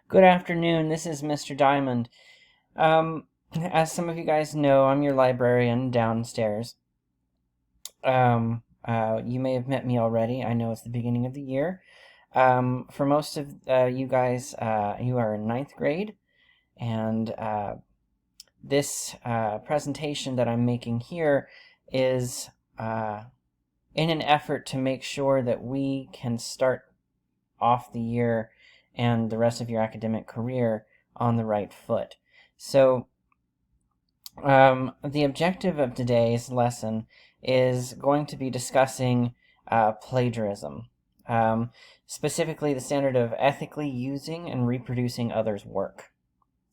Good afternoon, this is Mr. Diamond. As some of you guys know, I'm your librarian downstairs. You may have met me already. I know it's the beginning of the year. For most of you guys, you are in ninth grade, and this presentation that I'm making here is in an effort to make sure that we can start off the year and the rest of your academic career on the right foot. So the objective of today's lesson is going to be discussing plagiarism, specifically the standard of ethically using and reproducing others' work.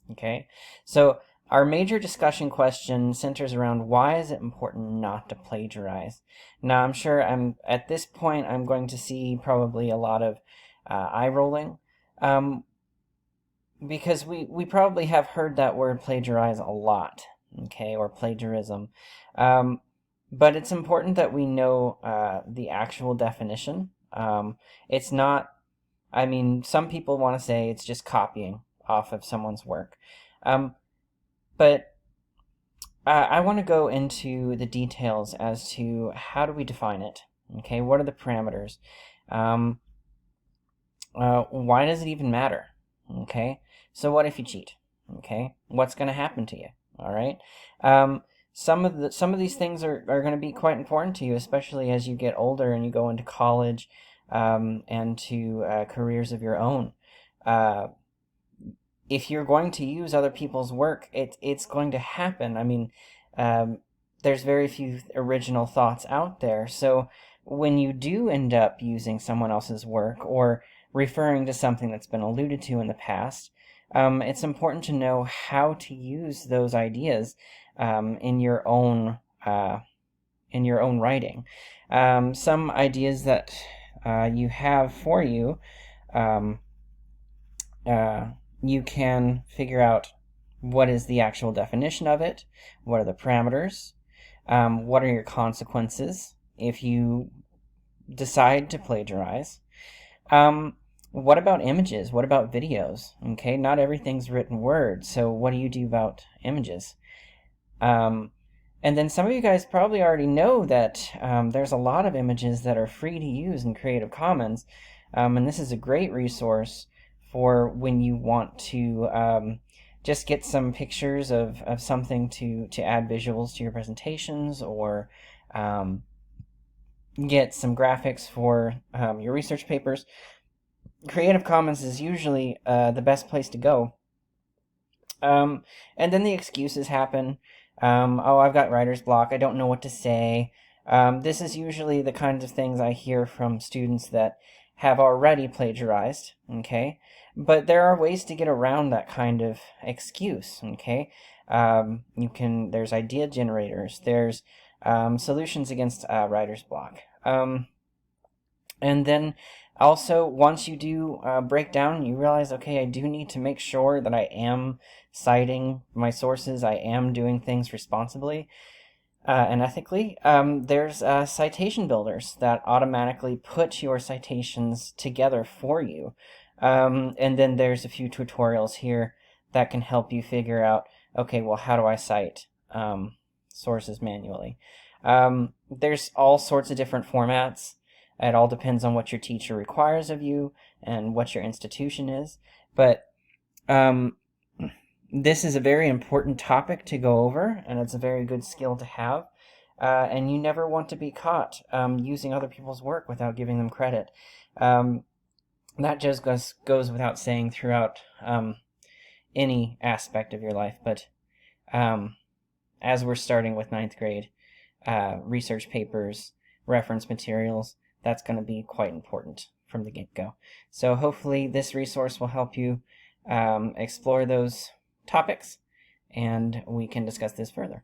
Okay, so our major discussion question centers around why is it important not to plagiarize. Now, I'm sure at this point I'm going to see probably a lot of eye rolling, because we probably have heard that word plagiarize a lot, okay, or plagiarism. But it's important that we know the actual definition. It's not, I mean, some people want to say it's just copying off of someone's work. But I want to go into the details as to how do we define it, okay? What are the parameters? Why does it even matter? Okay, so what if you cheat? Okay, what's going to happen to you? All right, some of these things are going to be quite important to you, especially as you get older and you go into college and to careers of your own. If you're going to use other people's work, it's going to happen. I mean, there's very few original thoughts out there, so when you do end up using someone else's work or referring to something that's been alluded to in the past, it's important to know how to use those ideas in your own writing. Some ideas that you have for you, you can figure out what is the actual definition of it, what are the parameters, what are your consequences if you decide to plagiarize. What about images? What about videos? Okay, not everything's written word, so what do you do about images? And then some of you guys probably already know that there's a lot of images that are free to use in Creative Commons, and this is a great resource for when you want to just get some pictures of something to add visuals to your presentations, or get some graphics for your research papers. Creative Commons is usually the best place to go. And then the excuses happen. Oh, I've got writer's block. I don't know what to say. This is usually the kinds of things I hear from students that have already plagiarized, okay? But there are ways to get around that kind of excuse, okay? There's idea generators. There's solutions against writer's block. And then also, once you do break down, you realize, okay, I do need to make sure that I am citing my sources, I am doing things responsibly and ethically. There's citation builders that automatically put your citations together for you. And then there's a few tutorials here that can help you figure out, okay, well, how do I cite sources manually? There's all sorts of different formats. It all depends on what your teacher requires of you and what your institution is. But this is a very important topic to go over, and it's a very good skill to have. And you never want to be caught using other people's work without giving them credit. That just goes without saying throughout any aspect of your life. But as we're starting with ninth grade, research papers, reference materials, that's going to be quite important from the get-go. So hopefully this resource will help you explore those topics, and we can discuss this further.